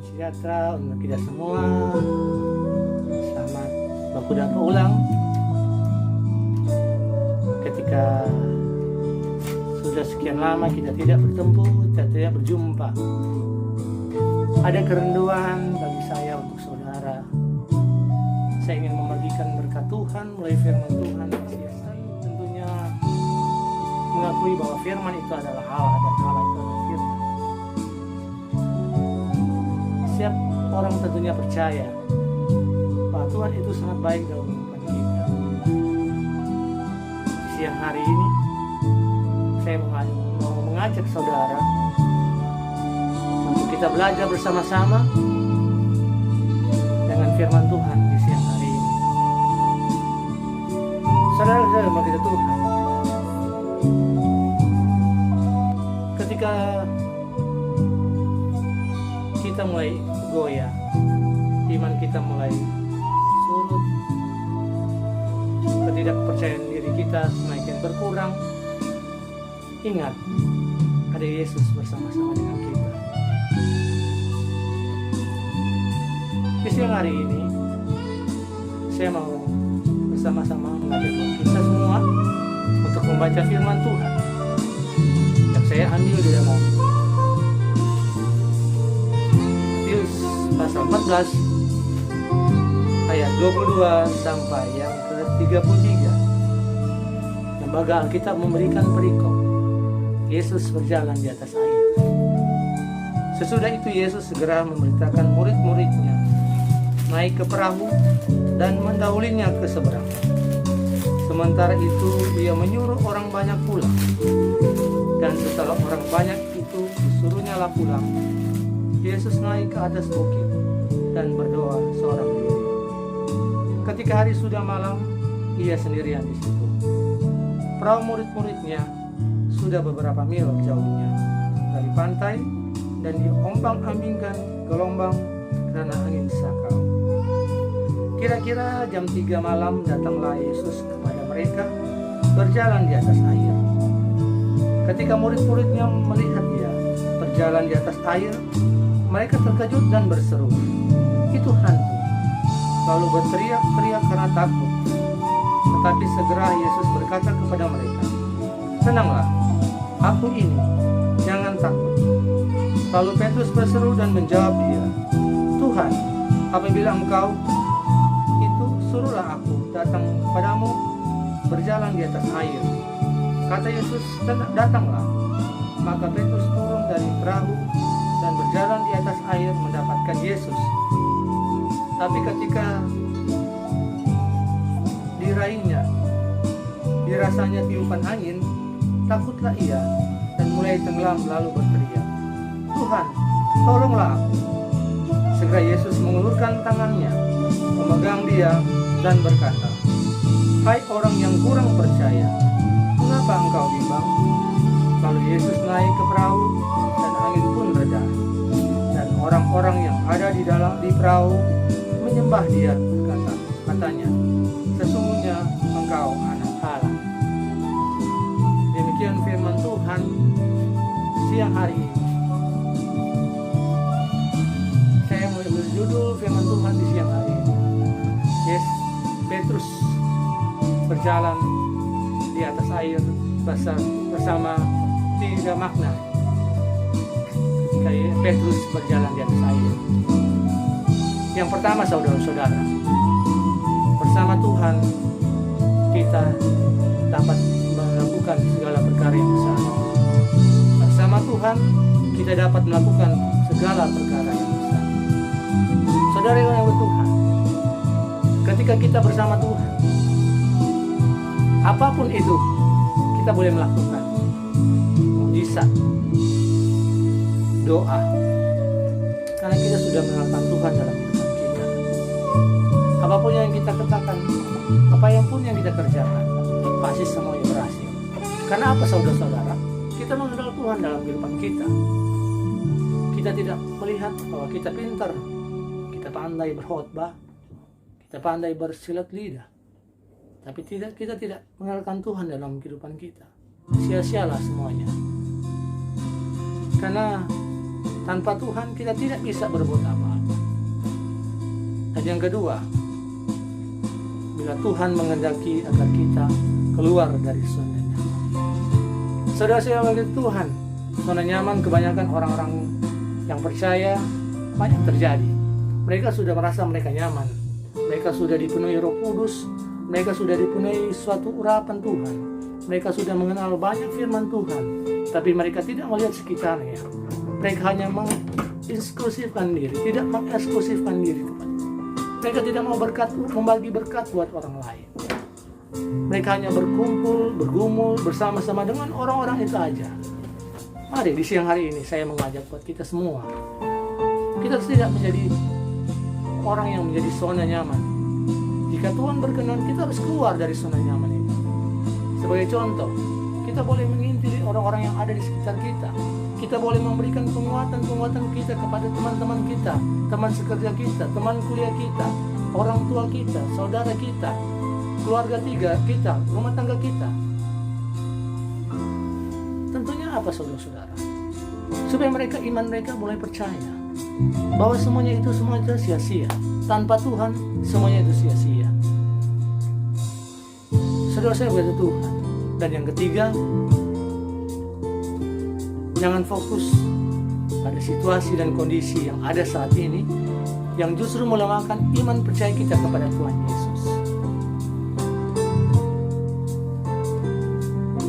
sejahtera untuk kita semua. Selamat baku dan ulang. Ketika sudah sekian lama kita tidak bertemu, kita tidak berjumpa, ada kerinduan bagi saya untuk saudara. Saya ingin membagikan berkat Tuhan melalui firman Tuhan. Tentunya mengakui bahwa firman itu adalah Allah dan Allah itu adalah firman. Setiap orang tentunya percaya bahwa Tuhan itu sangat baik dalam kehidupan kita. Siang hari ini saya mau mengajak saudara untuk kita belajar bersama-sama dengan firman Tuhan di siang hari ini. Saudara-saudara mau kita Tuhan, ketika kita mulai goyah, iman kita mulai surut, ketidakpercayaan diri kita semakin berkurang, ingat, ada Yesus bersama-sama dengan kita. Di siang hari ini saya mau bersama-sama mengajak kita semua untuk membaca firman Tuhan yang saya ambil di dalam Matius pasal 14 ayat 22 sampai yang ke-33. Lembaga Alkitab memberikan perikop Yesus berjalan di atas air. Sesudah itu Yesus segera memberitakan murid-muridnya naik ke perahu dan mendahulinya ke seberang. Sementara itu dia menyuruh orang banyak pulang. Dan setelah orang banyak itu disuruhnya lah pulang, Yesus naik ke atas bukit dan berdoa seorang diri. Ketika hari sudah malam, ia sendirian di situ. Perahu murid-muridnya sudah beberapa mil jauhnya dari pantai dan diombang-ambingkan gelombang karena angin sakau. Kira-kira jam 3 malam datanglah Yesus kepada mereka berjalan di atas air. Ketika murid-muridnya melihat dia berjalan di atas air, mereka terkejut dan berseru, "Itu hantu!" Lalu berteriak-teriak karena takut. Tetapi segera Yesus berkata kepada mereka, "Tenanglah, aku ini, jangan takut." Lalu Petrus berseru dan menjawab dia, "Tuhan, apabila Engkau itu, suruhlah aku datang kepadamu berjalan di atas air." Kata Yesus, "Datanglah." Maka Petrus turun dari perahu dan berjalan di atas air mendapatkan Yesus. Tapi ketika dirasanya tiupan angin, takutlah ia dan mulai tenggelam lalu berteriak, "Tuhan, tolonglah aku." Segera Yesus mengulurkan tangannya, memegang dia dan berkata, "Hai orang yang kurang percaya, mengapa engkau bimbang?" Lalu Yesus naik ke perahu dan angin pun reda. Dan orang-orang yang ada di perahu menyembah dia, katanya, "Sesungguhnya engkau anak Allah." Demikian firman Tuhan siang hari ini. Saya mau berjudul firman Tuhan di siang hari ini, Petrus berjalan di atas air bersama 3 makna. Kayak Petrus berjalan di atas air. Yang pertama, saudara-saudara, bersama Tuhan kita dapat melakukan segala perkara yang besar. Bersama Tuhan kita dapat melakukan segala perkara yang besar. Saudara yang bertuhan, ketika kita bersama Tuhan, apapun itu kita boleh melakukan. Mujizat, doa, karena kita sudah mengenalkan Tuhan dalam kehidupan kita. Apapun yang kita katakan, apa yang pun yang kita kerjakan, pasti semuanya berhasil. Karena apa, saudara-saudara? Kita mengenal Tuhan dalam kehidupan kita. Kita tidak melihat bahwa kita pintar, kita pandai berkhotbah, kita pandai bersilat lidah, tapi kita tidak mengenalkan Tuhan dalam kehidupan kita. Sia-sialah semuanya. Karena Tanpa Tuhan kita tidak bisa berbuat apa-apa. Dan yang kedua, bila Tuhan menghendaki agar kita keluar dari zona nyaman. Saudara saya bagi Tuhan, zona nyaman kebanyakan orang-orang yang percaya banyak terjadi. Mereka sudah merasa mereka nyaman. Mereka sudah dipenuhi Roh Kudus. Mereka sudah dipenuhi suatu urapan Tuhan. Mereka sudah mengenal banyak firman Tuhan. Tapi mereka tidak melihat sekitarnya. Mereka hanya mengeksklusifkan diri, tidak mengeksklusifkan diri kepada. Mereka tidak mau membagi berkat buat orang lain. Mereka hanya berkumpul, bergumul bersama-sama dengan orang-orang itu aja. Mari di siang hari ini saya mengajak buat kita semua. Kita tidak menjadi orang yang menjadi zona nyaman. Jika Tuhan berkenan, kita harus keluar dari zona nyaman ini. Sebagai contoh, kita boleh mengintili orang-orang yang ada di sekitar kita. Kita boleh memberikan penguatan-penguatan kita kepada teman-teman kita, teman sekerja kita, teman kuliah kita, orang tua kita, saudara kita, keluarga kita, rumah tangga kita. Tentunya apa saudara-saudara? Supaya iman mereka mulai percaya bahwa semuanya itu sia-sia. Tanpa Tuhan semuanya itu sia-sia. Saudara saya berkata Tuhan. Dan yang ketiga, jangan fokus pada situasi dan kondisi yang ada saat ini yang justru melemahkan iman percaya kita kepada Tuhan Yesus.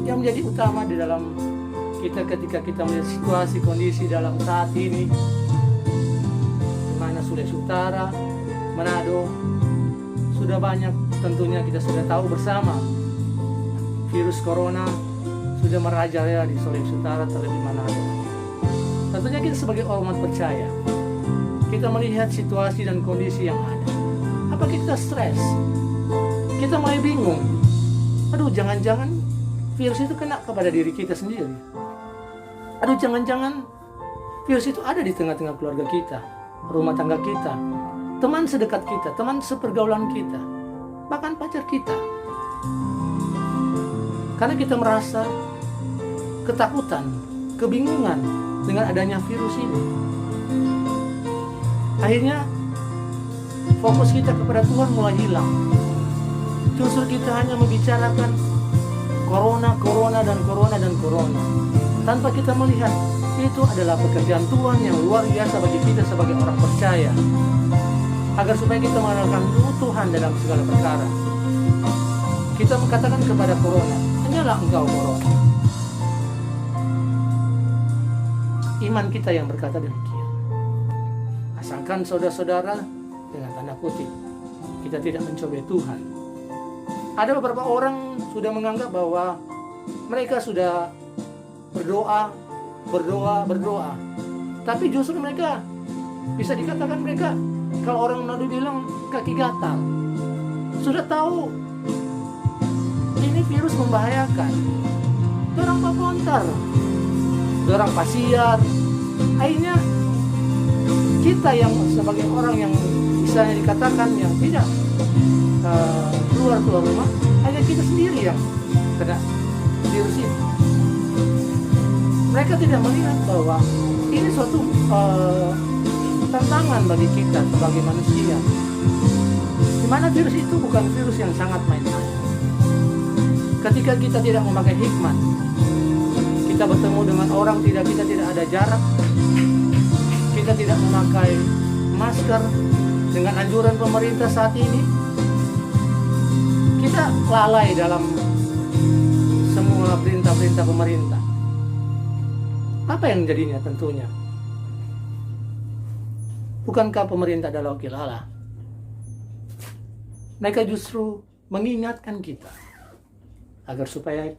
Yang menjadi utama di dalam kita ketika kita melihat situasi kondisi dalam saat ini, di mana Sulawesi Utara, Manado, sudah banyak tentunya kita sudah tahu bersama virus corona sudah merajalela di Sulawesi Utara terlebih Manado. Tentunya kita sebagai umat percaya, kita melihat situasi dan kondisi yang ada. Apa kita stres? Kita mulai bingung. Aduh, jangan-jangan virus itu kena kepada diri kita sendiri. Aduh, jangan-jangan virus itu ada di tengah-tengah keluarga kita, rumah tangga kita, teman sedekat kita, teman sepergaulan kita, bahkan pacar kita. Karena kita merasa ketakutan, kebingungan dengan adanya virus ini. Akhirnya fokus kita kepada Tuhan mulai hilang. Justru kita hanya membicarakan corona tanpa kita melihat itu adalah pekerjaan Tuhan yang luar biasa bagi kita sebagai orang percaya, agar supaya kita mengenalkan Tuhan dalam segala perkara. Kita mengatakan kepada corona, hanyalah engkau corona. Iman kita yang berkata demikian. Asalkan saudara-saudara dengan tanda kutip kita tidak mencobai Tuhan. Ada beberapa orang sudah menganggap bahwa mereka sudah berdoa. Tapi justru mereka bisa dikatakan mereka, kalau orang Manado bilang kaki gatal. Sudah tahu ini virus membahayakan. Dorang papontar, dorang pasiar. Akhirnya kita yang sebagai orang yang misalnya dikatakan yang tidak keluar rumah, hanya kita sendiri yang kena virus ini. Mereka tidak melihat bahwa ini suatu tantangan bagi kita sebagai manusia, di mana virus itu bukan virus yang sangat main-main. Ketika kita tidak memakai hikmat, kita bertemu dengan orang kita tidak ada jarak, kita tidak memakai masker dengan anjuran pemerintah saat ini, kita lalai dalam semua perintah-perintah pemerintah. Apa yang jadinya tentunya? Bukankah pemerintah adalah wakil Allah? Mereka justru mengingatkan kita agar supaya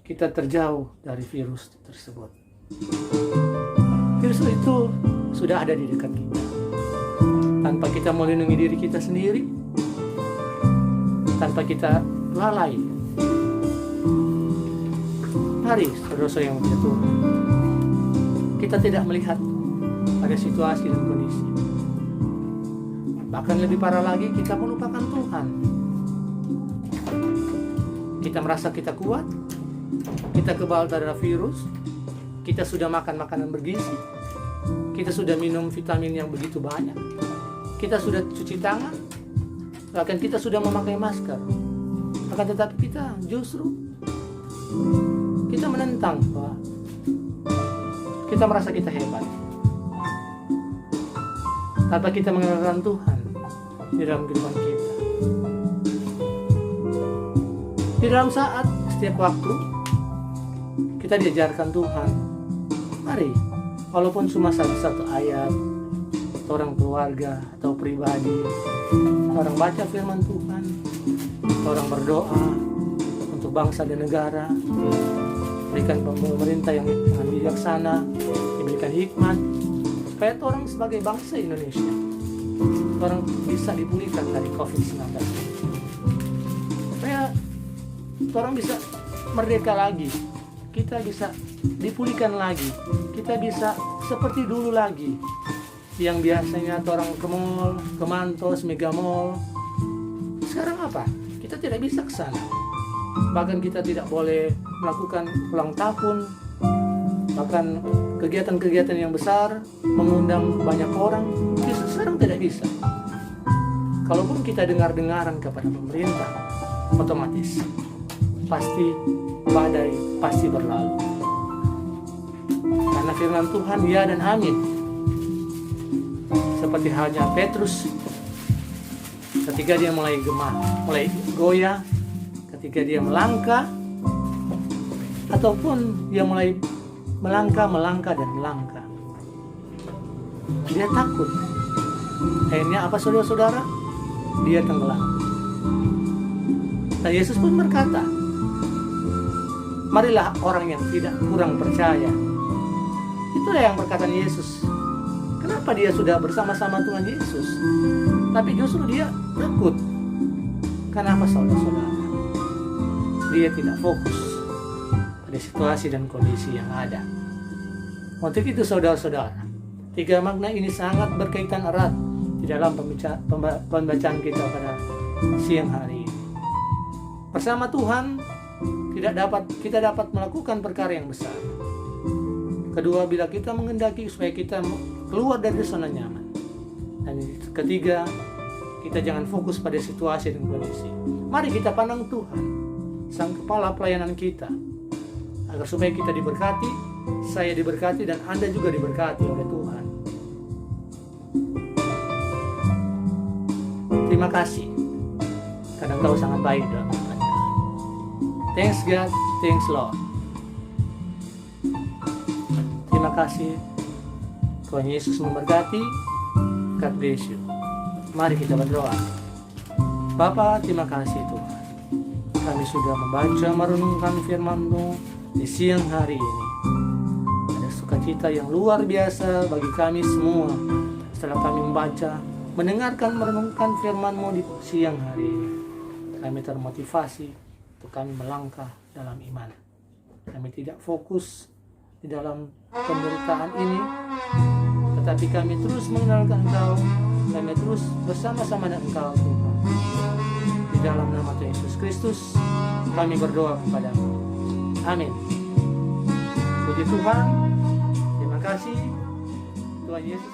kita terjauh dari virus tersebut. Virus itu sudah ada di dekat kita. Tanpa kita melindungi diri kita sendiri, tanpa kita lalai. Mari saudara-saudara yang punya Tuhan, kita tidak melihat pada situasi dan kondisi. Bahkan lebih parah lagi, kita melupakan Tuhan. Kita merasa kita kuat, kita kebal terhadap virus, kita sudah makan makanan bergizi, Kita sudah minum vitamin yang begitu banyak. Kita sudah cuci tangan, bahkan kita sudah memakai masker. Akan tetapi kita justru kita menentang bahwa kita merasa kita hebat. Tanpa kita mengenalkan Tuhan di dalam kehidupan kita. Di dalam saat setiap waktu kita diajarkan Tuhan. Mari, walaupun cuma satu ayat, atau orang keluarga atau pribadi, orang baca firman Tuhan, orang berdoa untuk bangsa dan negara, berikan pemerintah yang bijaksana, diberikan hikmat, supaya orang sebagai bangsa Indonesia, orang bisa dipulihkan dari COVID-19, supaya orang bisa merdeka lagi, kita bisa dipulihkan lagi, kita bisa seperti dulu lagi, yang biasanya orang ke mall, ke Mantos, Mega Mall. Sekarang apa? Kita tidak bisa ke sana. Bahkan kita tidak boleh melakukan ulang tahun, bahkan kegiatan-kegiatan yang besar, mengundang banyak orang, kita sekarang tidak bisa. Kalaupun kita dengar-dengaran kepada pemerintah, otomatis pasti badai pasti berlalu. Karena firman Tuhan ya dan amin. Seperti halnya Petrus ketika dia mulai goyah, ketika dia melangkah, ataupun dia mulai melangkah dan melangkah, dia takut. Akhirnya apa saudara-saudara? Dia tenggelam. Dan Yesus pun berkata, marilah orang yang tidak kurang percaya. Itulah yang berkata Yesus. Kenapa dia sudah bersama-sama Tuhan Yesus, tapi justru dia takut? Kenapa saudara-saudara? Dia tidak fokus pada situasi dan kondisi yang ada. Untuk itu saudara-saudara, 3 makna ini sangat berkaitan erat di dalam pembacaan kita pada siang hari ini. Bersama Tuhan kita dapat melakukan perkara yang besar. Kedua, bila kita menghendaki supaya kita keluar dari zona nyaman. Dan ketiga, kita jangan fokus pada situasi dan kondisi. Mari kita pandang Tuhan, Sang Kepala pelayanan kita, agar supaya kita diberkati, saya diberkati, dan Anda juga diberkati oleh Tuhan. Terima kasih, karena Engkau sangat baik dalam hidup Anda. Thanks God, thanks Lord. Terima kasih. Tuhan Yesus memberkati. God bless you. Mari kita berdoa. Bapa, terima kasih Tuhan. Kami sudah membaca merenungkan firman-Mu di siang hari ini. Ada sukacita yang luar biasa bagi kami semua setelah kami membaca, mendengarkan, merenungkan firman-Mu di siang hari ini. Kami termotivasi untuk kami melangkah dalam iman. Kami tidak fokus di dalam pemberitaan ini, tetapi kami terus mengenalkan Engkau, kami terus bersama-sama dengan Engkau Tuhan. Di dalam nama Tuhan Yesus Kristus kami berdoa kepada-Mu. Amin. Puji Tuhan. Terima kasih. Tuhan Yesus